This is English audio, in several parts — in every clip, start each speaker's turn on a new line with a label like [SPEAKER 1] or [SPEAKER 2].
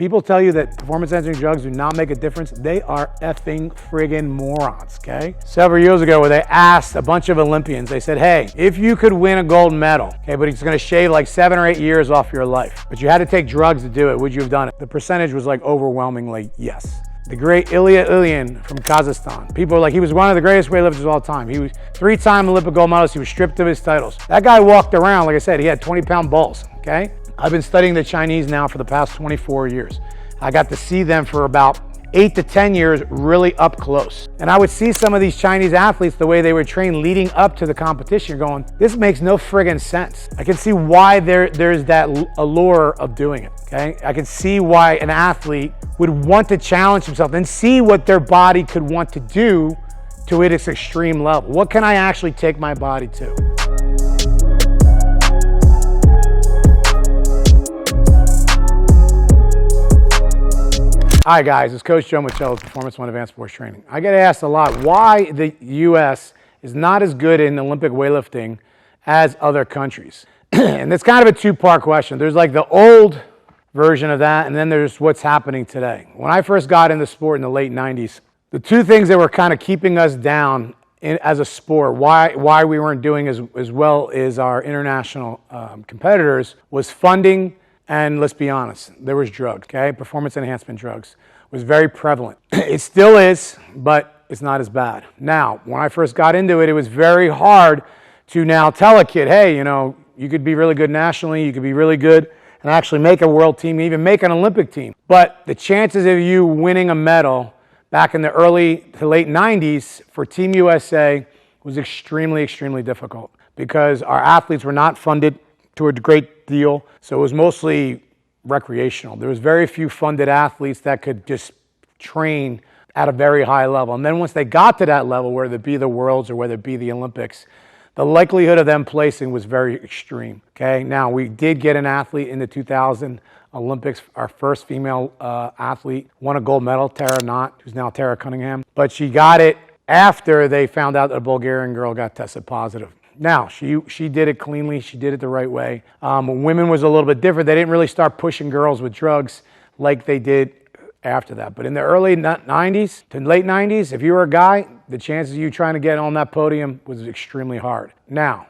[SPEAKER 1] People tell you that performance-enhancing drugs do not make a difference. They are effing friggin' morons, okay? Several years ago, where they asked a bunch of Olympians, they said, hey, if you could win a gold medal, okay, but it's gonna shave like 7 or 8 years off your life, but you had to take drugs to do it, would you have done it? The percentage was like overwhelmingly yes. The great Ilya Ilyin from Kazakhstan. People are like, he was one of the greatest weightlifters of all time. He was 3-time Olympic gold medalist. He was stripped of his titles. That guy walked around, like I said, he had 20-pound balls, okay? I've been studying the Chinese now for the past 24 years. I got to see them for about 8 to 10 years really up close. And I would see some of these Chinese athletes, the way they were trained leading up to the competition, going, this makes no friggin' sense. I can see why there's that allure of doing it, okay? I can see why an athlete would want to challenge himself and see what their body could want to do to its extreme level. What can I actually take my body to? Hi guys, it's Coach Joe Micela, Performance One Advanced Sports Training. I get asked a lot why the U.S. is not as good in Olympic weightlifting as other countries. And it's kind of a two-part question. There's like the old version of that, and then there's what's happening today. When I first got into sport in the late 90s, the two things that were kind of keeping us down as a sport, why we weren't doing as well as our international competitors, was funding. And let's be honest, there was drugs, okay? Performance enhancement drugs was very prevalent. It still is, but it's not as bad. Now, when I first got into it, it was very hard to now tell a kid, hey, you know, you could be really good nationally, you could be really good and actually make a world team, even make an Olympic team. But the chances of you winning a medal back in the early to late 90s for Team USA was extremely, extremely difficult because our athletes were not funded to a great deal, so it was mostly recreational. There was very few funded athletes that could just train at a very high level. And then once they got to that level, whether it be the Worlds or whether it be the Olympics, the likelihood of them placing was very extreme, okay? Now, we did get an athlete in the 2000 Olympics, our first female athlete, won a gold medal, Tara Knott, who's now Tara Cunningham, but she got it after they found out that a Bulgarian girl got tested positive. Now, she did it cleanly, she did it the right way. Women was a little bit different. They didn't really start pushing girls with drugs like they did after that. But in the early 90s to late 90s, if you were a guy, the chances of you trying to get on that podium was extremely hard. Now,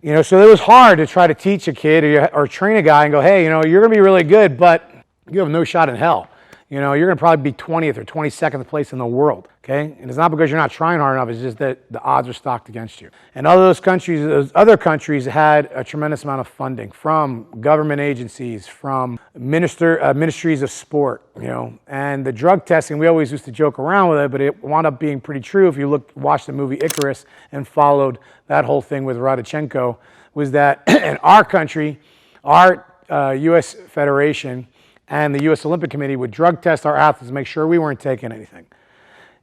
[SPEAKER 1] you know, so it was hard to try to teach a kid or train a guy and go, hey, you know, you're going to be really good, but you have no shot in hell. You know, you're going to probably be 20th or 22nd place in the world, okay? And it's not because you're not trying hard enough, it's just that the odds are stacked against you. And those other countries had a tremendous amount of funding from government agencies, from ministries of sport, you know. And the drug testing, we always used to joke around with it, but it wound up being pretty true if you watched the movie Icarus and followed that whole thing with Radichenko, was that in our country, our U.S. Federation and the U.S. Olympic Committee would drug test our athletes to make sure we weren't taking anything.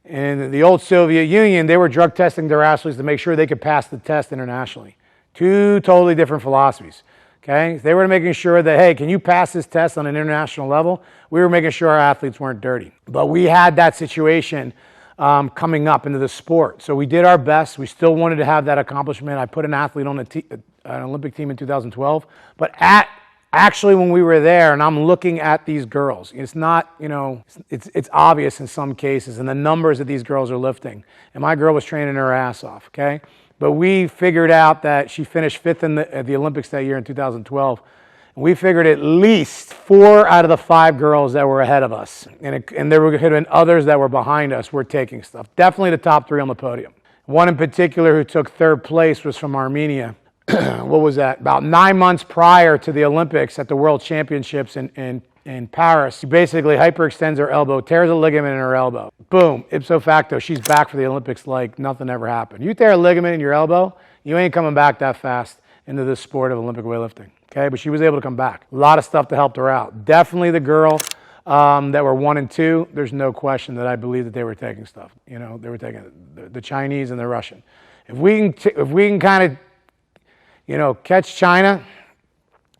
[SPEAKER 1] In the old Soviet Union, they were drug testing their athletes to make sure they could pass the test internationally. Two totally different philosophies, okay? They were making sure that, hey, can you pass this test on an international level? We were making sure our athletes weren't dirty. But we had that situation coming up into the sport. So we did our best. We still wanted to have that accomplishment. I put an athlete on an Olympic team in 2012. But actually, when we were there and I'm looking at these girls, it's not, you know, it's obvious in some cases and the numbers that these girls are lifting. And my girl was training her ass off, okay? But we figured out that she finished 5th at the Olympics that year in 2012. And we figured at least 4 out of the 5 girls that were ahead of us. And there could have been others that were behind us were taking stuff. Definitely the top 3 on the podium. One in particular who took 3rd place was from Armenia. What was that? About 9 months prior to the Olympics at the World Championships in Paris. She basically hyperextends her elbow, tears a ligament in her elbow. Boom, ipso facto, she's back for the Olympics like nothing ever happened. You tear a ligament in your elbow, you ain't coming back that fast into this sport of Olympic weightlifting, okay? But she was able to come back. A lot of stuff that helped her out. Definitely the girl that were 1 and 2, there's no question that I believe that they were taking stuff. You know, they were taking the Chinese and the Russian. If we can kind of, you know, catch China,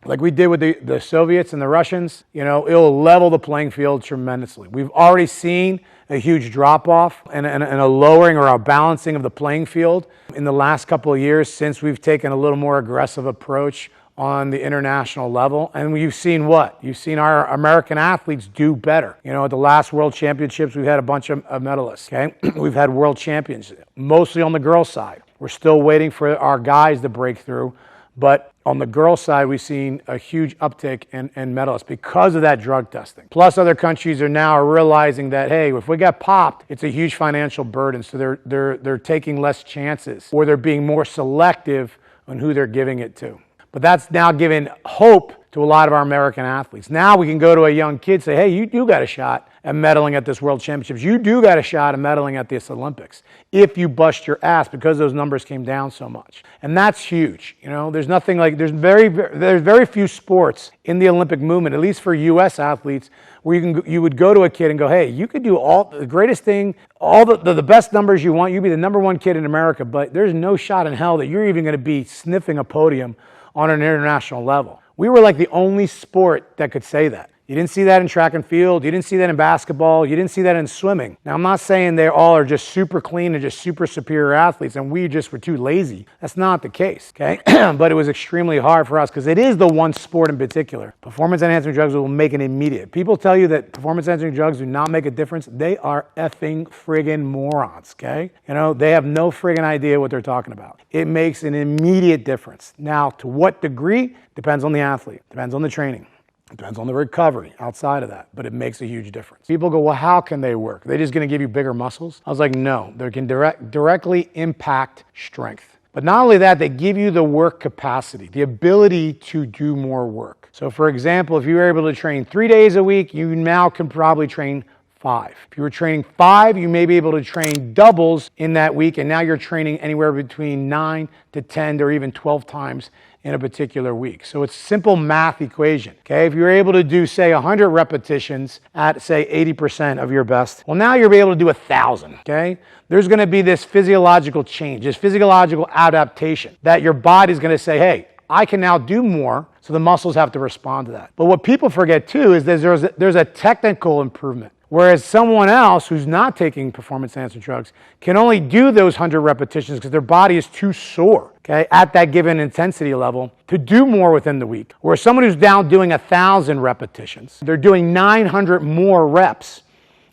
[SPEAKER 1] like we did with the Soviets and the Russians, you know, it'll level the playing field tremendously. We've already seen a huge drop-off and a lowering or a balancing of the playing field in the last couple of years since we've taken a little more aggressive approach on the international level. And you've seen what? You've seen our American athletes do better. You know, at the last World Championships, we've had a bunch of medalists, okay? We've had world champions, mostly on the girls' side. We're still waiting for our guys to break through. But on the girls' side, we've seen a huge uptick in medalists because of that drug testing. Plus, other countries are now realizing that, hey, if we get popped, it's a huge financial burden. So they're taking less chances, or they're being more selective on who they're giving it to. But that's now giving hope to a lot of our American athletes. Now we can go to a young kid and say, hey, you do got a shot at medaling at this World Championships. You do got a shot at medaling at this Olympics if you bust your ass, because those numbers came down so much. And that's huge. You know, there's nothing like, there's very few sports in the Olympic movement, at least for U.S. athletes, where you would go to a kid and go, hey, you could do all the greatest thing, all the best numbers you want. You'd be the #1 kid in America, but there's no shot in hell that you're even going to be sniffing a podium on an international level. We were like the only sport that could say that. You didn't see that in track and field. You didn't see that in basketball. You didn't see that in swimming. Now, I'm not saying they all are just super clean and just super superior athletes and we just were too lazy. That's not the case, okay? But it was extremely hard for us because it is the one sport in particular. Performance-enhancing drugs will make an immediate. People tell you that performance-enhancing drugs do not make a difference. They are effing friggin' morons, okay? You know, they have no friggin' idea what they're talking about. It makes an immediate difference. Now, to what degree? Depends on the athlete. Depends on the training. It depends on the recovery outside of that, but it makes a huge difference. People go, well, how can they work? Are they just going to give you bigger muscles? I was like, no, they can directly impact strength. But not only that, they give you the work capacity, the ability to do more work. So for example, if you were able to train 3 days a week, you now can probably train 5. If you were training 5, you may be able to train doubles in that week, and now you're training anywhere between 9 to 10 or even 12 times in a particular week. So it's simple math equation, okay? If you're able to do, say, 100 repetitions at, say, 80% of your best, well, now you'll be able to do 1,000, okay? There's gonna be this physiological change, this physiological adaptation that your body's gonna say, hey, I can now do more, so the muscles have to respond to that. But what people forget too is that there's a technical improvement. Whereas someone else who's not taking performance-enhancing drugs can only do those 100 repetitions because their body is too sore, okay, at that given intensity level to do more within the week. Whereas someone who's down doing 1,000 repetitions, they're doing 900 more reps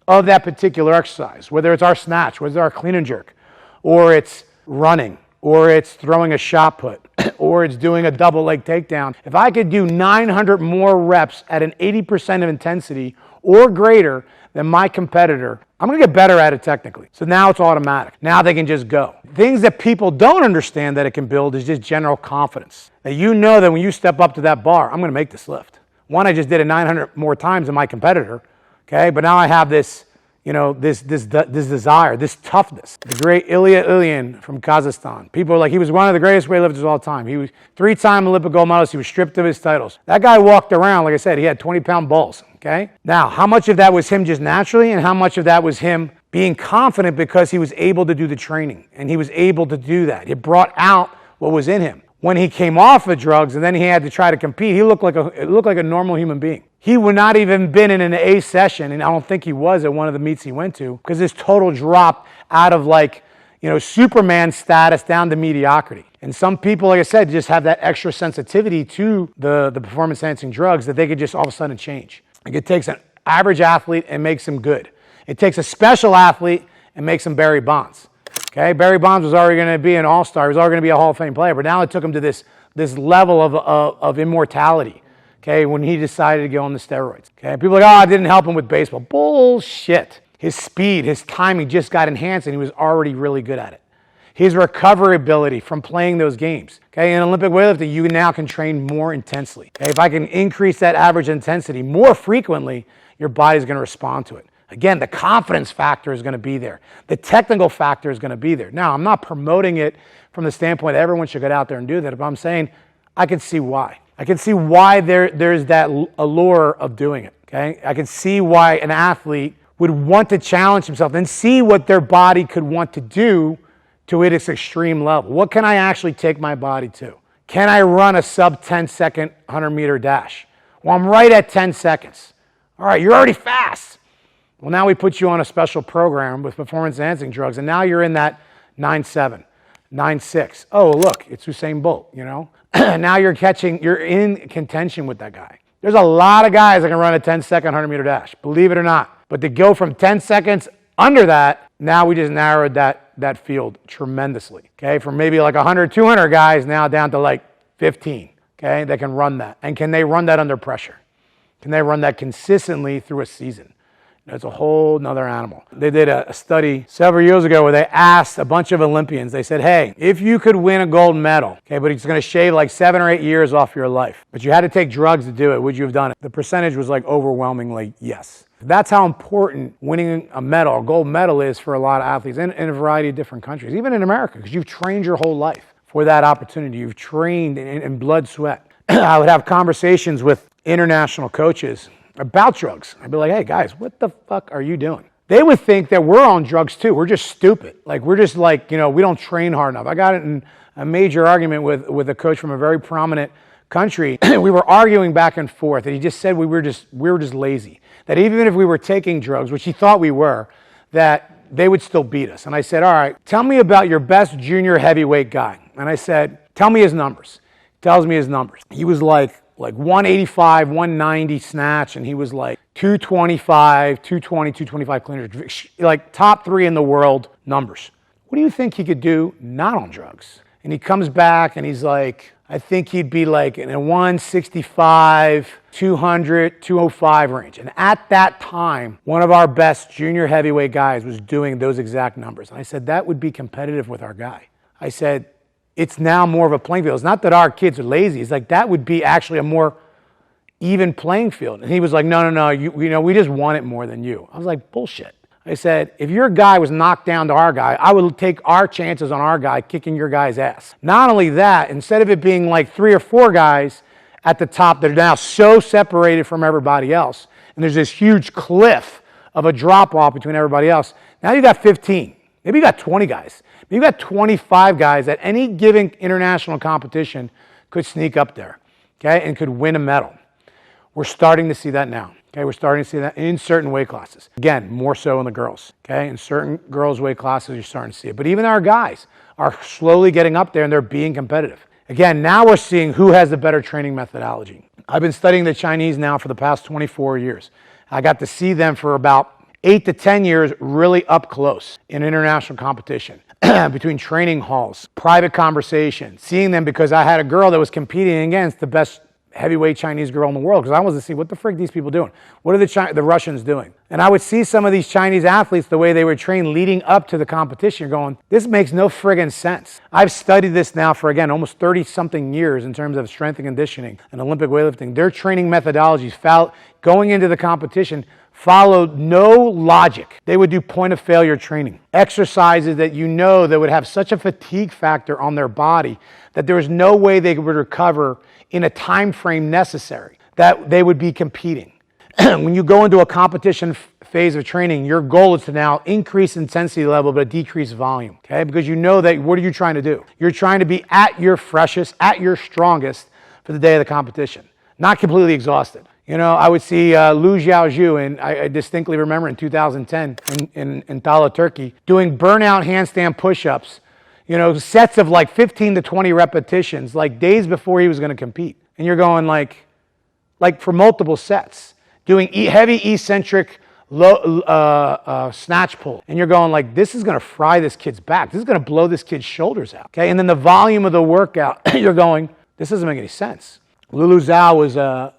[SPEAKER 1] of that particular exercise, whether it's our snatch, whether it's our clean and jerk, or it's running, or it's throwing a shot put, or it's doing a double leg takedown. If I could do 900 more reps at an 80% of intensity or greater than my competitor, I'm gonna get better at it technically. So now it's automatic. Now they can just go. Things that people don't understand that it can build is just general confidence. That you know that when you step up to that bar, I'm gonna make this lift. One, I just did it 900 more times than my competitor, okay? But now I have this, you know, this desire, this toughness. The great Ilya Ilyin from Kazakhstan. People are like, he was one of the greatest weightlifters of all time. He was 3-time Olympic gold medalist. He was stripped of his titles. That guy walked around, like I said, he had 20-pound balls, okay? Now, how much of that was him just naturally and how much of that was him being confident because he was able to do the training and he was able to do that? It brought out what was in him. When he came off of drugs and then he had to try to compete, it looked like a normal human being. He would not even been in an A session, and I don't think he was at one of the meets he went to, because his total dropped out of like, you know, Superman status down to mediocrity. And some people, like I said, just have that extra sensitivity to the performance-enhancing drugs that they could just all of a sudden change. Like it takes an average athlete and makes him good. It takes a special athlete and makes him Barry Bonds. Okay, Barry Bonds was already going to be an all-star. He was already going to be a Hall of Fame player, but now it took him to this level of immortality, okay, when he decided to go on the steroids. Okay, people are like, oh, I didn't help him with baseball. Bullshit. His speed, his timing just got enhanced, and he was already really good at it. His recovery ability from playing those games. Okay, in Olympic weightlifting, you now can train more intensely. Okay, if I can increase that average intensity more frequently, your body's going to respond to it. Again, the confidence factor is going to be there. The technical factor is going to be there. Now, I'm not promoting it from the standpoint that everyone should get out there and do that, but I'm saying I can see why. I can see why there's that allure of doing it, okay? I can see why an athlete would want to challenge himself and see what their body could want to do to its extreme level. What can I actually take my body to? Can I run a sub 10-second 100-meter dash? Well, I'm right at 10 seconds. All right, you're already fast. Well, now we put you on a special program with performance-enhancing drugs, and now you're in that 9.7, 9.6. Oh, look, it's Usain Bolt, you know? Now you're in contention with that guy. There's a lot of guys that can run a 10-second 100-meter dash, believe it or not. But to go from 10 seconds under that, now we just narrowed that field tremendously, okay? From maybe like 100, 200 guys now down to like 15, okay? That can run that. And can they run that under pressure? Can they run that consistently through a season? That's a whole nother animal. They did a study several years ago where they asked a bunch of Olympians, they said, hey, if you could win a gold medal, okay, but it's going to shave like 7 or 8 years off your life, but you had to take drugs to do it, would you have done it? The percentage was like overwhelmingly yes. That's how important winning a medal, a gold medal, is for a lot of athletes in a variety of different countries, even in America, because you've trained your whole life for that opportunity. You've trained in blood, sweat. I would have conversations with international coaches about drugs. I'd be like, hey guys, what the fuck are you doing? They would think that we're on drugs too. We're just stupid. Like, we're just like, you know, we don't train hard enough. I got in a major argument with a coach from a very prominent country. We were arguing back and forth, and he just said we were just lazy. That even if we were taking drugs, which he thought we were, that they would still beat us. And I said, all right, tell me about your best junior heavyweight guy. And I said, tell me his numbers. He tells me his numbers. He was like 185, 190 snatch, and he was like 225, 220, 225 cleaners, like top 3 in the world numbers. What do you think he could do not on drugs? And he comes back and he's like, I think he'd be like in a 165, 200, 205 range. And at that time, one of our best junior heavyweight guys was doing those exact numbers. And I said, that would be competitive with our guy. I said, it's now more of a playing field. It's not that our kids are lazy. It's like that would be actually a more even playing field. And he was like, no, you know, we just want it more than you. I was like, bullshit. I said, if your guy was knocked down to our guy, I would take our chances on our guy kicking your guy's ass. Not only that, instead of it being like 3 or 4 guys at the top that are now so separated from everybody else, and there's this huge cliff of a drop-off between everybody else, now you got 15. Maybe you got 20 guys. Maybe you got 25 guys that any given international competition could sneak up there, okay, and could win a medal. We're starting to see that now. Okay, we're starting to see that in certain weight classes. Again, more so in the girls. Okay, in certain girls' weight classes, you're starting to see it. But even our guys are slowly getting up there and they're being competitive. Again, now we're seeing who has the better training methodology. I've been studying the Chinese now for the past 24 years. I got to see them for about 8 to 10 years really up close in international competition. Between training halls, private conversation, seeing them because I had a girl that was competing against the best heavyweight Chinese girl in the world because I wanted to see what the frick these people doing. What are the Russians doing? And I would see some of these Chinese athletes, the way they were trained leading up to the competition, going, this makes no friggin' sense. I've studied this now for, again, almost 30-something years in terms of strength and conditioning and Olympic weightlifting. Their training methodologies, going into the competition, followed no logic. They would do point-of-failure training. Exercises that you know that would have such a fatigue factor on their body that there was no way they would recover in a time frame necessary, that they would be competing. When you go into a competition phase of training, your goal is to now increase intensity level but decrease volume, okay? Because you know that, what are you trying to do? You're trying to be at your freshest, at your strongest for the day of the competition, not completely exhausted. You know, I would see Lu Xiaozhu, and I distinctly remember in 2010 in Tala, Turkey, doing burnout handstand push-ups, you know, sets of like 15 to 20 repetitions, like days before he was going to compete. And you're going like for multiple sets, doing heavy eccentric snatch pull. And you're going like, this is going to fry this kid's back. This is going to blow this kid's shoulders out. Okay. And then the volume of the workout, you're going, this doesn't make any sense. Lulu Zhao was the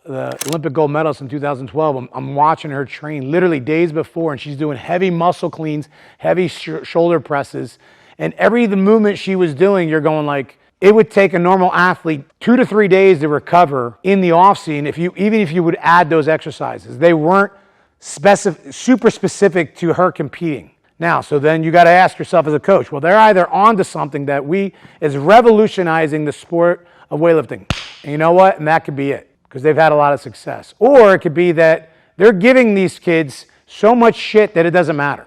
[SPEAKER 1] Olympic gold medalist in 2012. I'm watching her train literally days before, and she's doing heavy muscle cleans, heavy shoulder presses. And the movement she was doing, you're going like, it would take a normal athlete 2 to 3 days to recover in the off-season even if you would add those exercises. They weren't super specific to her competing. Now, so then you got to ask yourself as a coach, well, they're either onto something that is revolutionizing the sport of weightlifting. And you know what? And that could be it, because they've had a lot of success. Or it could be that they're giving these kids so much shit that it doesn't matter.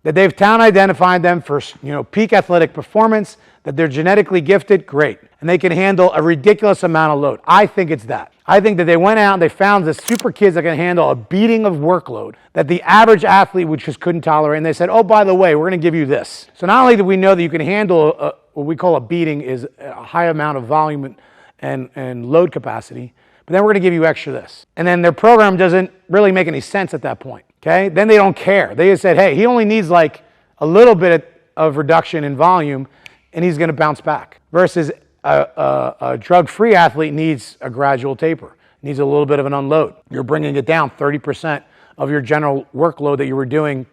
[SPEAKER 1] That they've talent identified them for, you know, peak athletic performance, that they're genetically gifted, great. And they can handle a ridiculous amount of load. I think it's that. I think that they went out and they found the super kids that can handle a beating of workload that the average athlete just couldn't tolerate. And they said, oh, by the way, we're going to give you this. So not only do we know that you can handle what we call a beating is a high amount of volume and load capacity, but then we're going to give you extra this. And then their program doesn't really make any sense at that point, okay? Then they don't care. They just said, hey, he only needs like a little bit of reduction in volume, and he's going to bounce back. Versus a drug-free athlete needs a gradual taper, needs a little bit of an unload. You're bringing it down 30% of your general workload that you were doing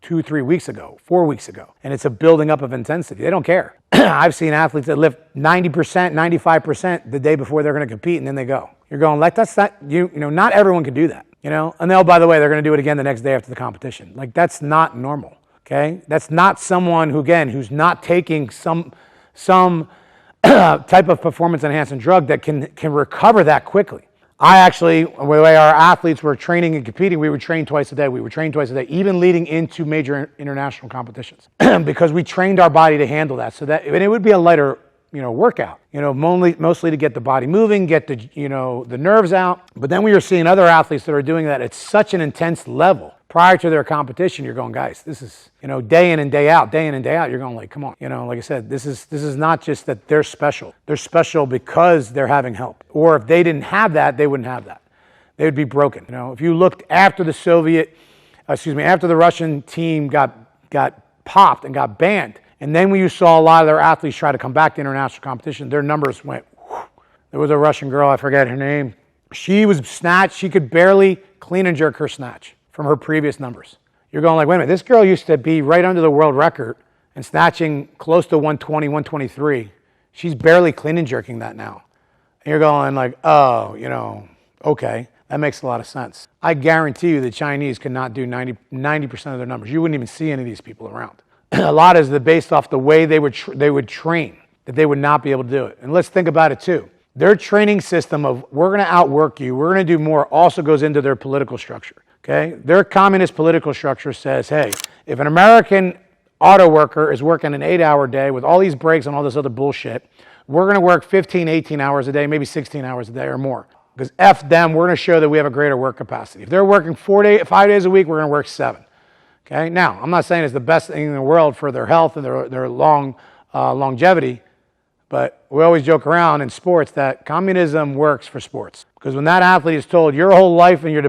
[SPEAKER 1] 2, 3 weeks ago, 4 weeks ago. And it's a building up of intensity. They don't care. I've seen athletes that lift 90%, 95% the day before they're going to compete, and then they go. You're going, like, that's not, not everyone can do that, And then, by the way, they're going to do it again the next day after the competition. Like, that's not normal, okay? That's not someone who, again, who's not taking some type of performance-enhancing drug that can recover that quickly. I actually, the way our athletes were training and competing, we would train twice a day. We would train twice a day, even leading into major international competitions, because we trained our body to handle that. So that, and it would be a lighter, workout. Mostly to get the body moving, get the, the nerves out. But then we were seeing other athletes that are doing that at such an intense level prior to their competition. You're going, guys, this is, day in and day out, day in and day out. You're going, like, come on. Like I said, this is not just that they're special. They're special because they're having help. Or if they didn't have that, they wouldn't have that. They would be broken. If you looked after after the Russian team got popped and got banned, and then when you saw a lot of their athletes try to come back to international competition, their numbers went, whew. There was a Russian girl, I forget her name. She was snatched. She could barely clean and jerk her snatch from her previous numbers. You're going like, wait a minute, this girl used to be right under the world record and snatching close to 120, 123. She's barely clean and jerking that now. And you're going like, oh, okay, that makes a lot of sense. I guarantee you the Chinese could not do 90% of their numbers. You wouldn't even see any of these people around. A lot is based off the way they would train, that they would not be able to do it. And let's think about it too. Their training system of we're going to outwork you, we're going to do more, also goes into their political structure. Okay? Their communist political structure says, hey, if an American auto worker is working an 8-hour day with all these breaks and all this other bullshit, we're going to work 15, 18 hours a day, maybe 16 hours a day or more. Because F them, we're going to show that we have a greater work capacity. If they're working 5 days a week, we're going to work 7. Okay? Now, I'm not saying it's the best thing in the world for their health and their longevity, but we always joke around in sports that communism works for sports. Because when that athlete is told your whole life and your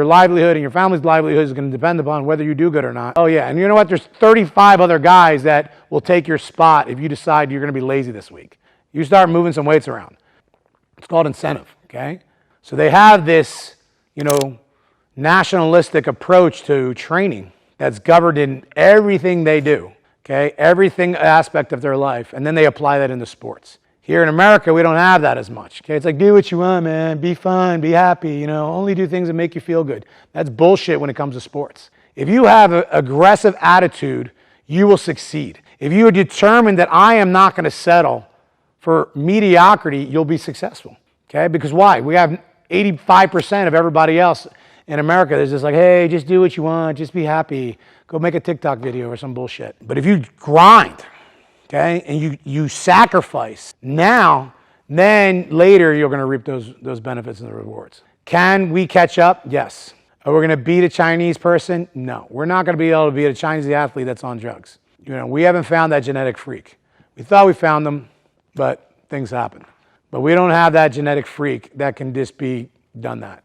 [SPEAKER 1] livelihood and your family's livelihood is going to depend upon whether you do good or not. Oh yeah, and you know what? There's 35 other guys that will take your spot if you decide you're going to be lazy this week. You start moving some weights around. It's called incentive, okay? So they have this, nationalistic approach to training that's governed in everything they do, okay? Everything aspect of their life, and then they apply that into sports. Here in America, we don't have that as much, okay? It's like, do what you want, man. Be fun, be happy, only do things that make you feel good. That's bullshit when it comes to sports. If you have an aggressive attitude, you will succeed. If you are determined that I am not going to settle for mediocrity, you'll be successful, okay? Because why? We have 85% of everybody else in America that's just like, hey, just do what you want, just be happy, go make a TikTok video or some bullshit. But if you grind, okay, and you sacrifice now, then later you're going to reap those benefits and the rewards. Can we catch up? Yes. Are we going to beat a Chinese person? No. We're not going to be able to beat a Chinese athlete that's on drugs. We haven't found that genetic freak. We thought we found them, but things happen. But we don't have that genetic freak that can just be done that,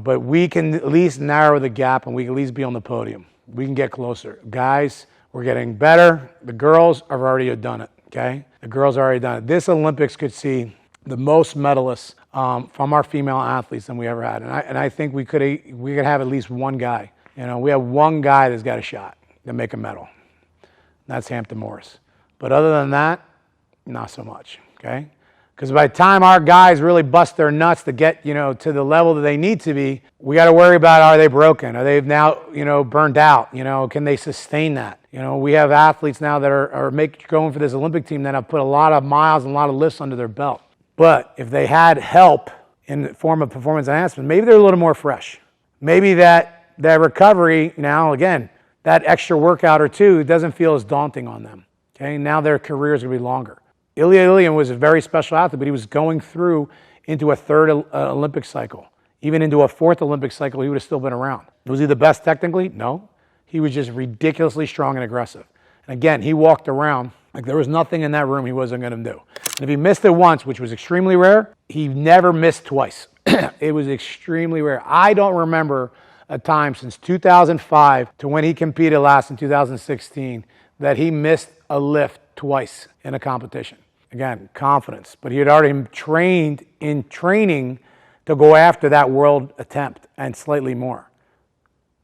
[SPEAKER 1] but we can at least narrow the gap and we can at least be on the podium. We can get closer. Guys, we're getting better. The girls have already done it, okay? The girls have already done it. This Olympics could see the most medalists from our female athletes than we ever had. And I think we could have at least one guy. We have one guy that's got a shot to make a medal. That's Hampton Morris. But other than that, not so much, okay? Because by the time our guys really bust their nuts to get, to the level that they need to be, we got to worry about, are they broken? Are they now, burned out? Can they sustain that? We have athletes now that are going for this Olympic team that have put a lot of miles and a lot of lifts under their belt. But if they had help in the form of performance enhancement, maybe they're a little more fresh. Maybe that recovery now, again, that extra workout or two doesn't feel as daunting on them. Okay, now their career is going to be longer. Ilya Ilyin was a very special athlete, but he was going through into a third Olympic cycle. Even into a fourth Olympic cycle, he would have still been around. Was he the best technically? No. He was just ridiculously strong and aggressive. And again, he walked around Like there was nothing in that room he wasn't going to do. And if he missed it once, which was extremely rare, he never missed twice. It was extremely rare. I don't remember a time since 2005 to when he competed last in 2016 that he missed a lift twice in a competition. Again, confidence. But he had already trained in training to go after that world attempt and slightly more.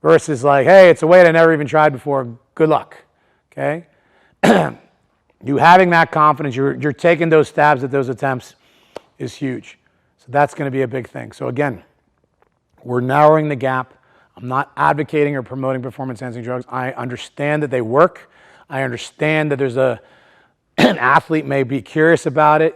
[SPEAKER 1] Versus like, hey, it's a weight I never even tried before. Good luck. Okay? You having that confidence, you're taking those stabs at those attempts is huge. So that's going to be a big thing. So again, we're narrowing the gap. I'm not advocating or promoting performance-enhancing drugs. I understand that they work. I understand that there's an athlete may be curious about it,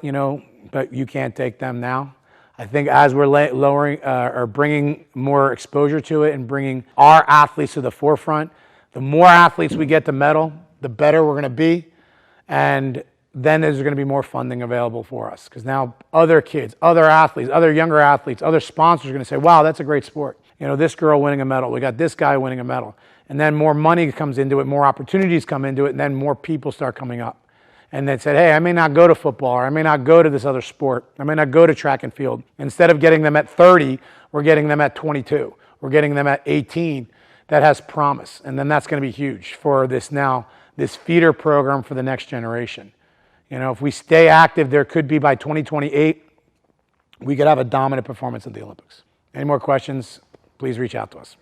[SPEAKER 1] but you can't take them now. I think as we're lowering or bringing more exposure to it and bringing our athletes to the forefront, the more athletes we get to medal, the better we're going to be. And then there's going to be more funding available for us because now other kids, other athletes, other younger athletes, other sponsors are going to say, wow, that's a great sport. This girl winning a medal. We got this guy winning a medal. And then more money comes into it, more opportunities come into it, and then more people start coming up. And they said, hey, I may not go to football, or I may not go to this other sport. I may not go to track and field. Instead of getting them at 30, we're getting them at 22. We're getting them at 18. That has promise. And then that's going to be huge for this feeder program for the next generation. If we stay active, there could be by 2028, we could have a dominant performance at the Olympics. Any more questions? Please reach out to us.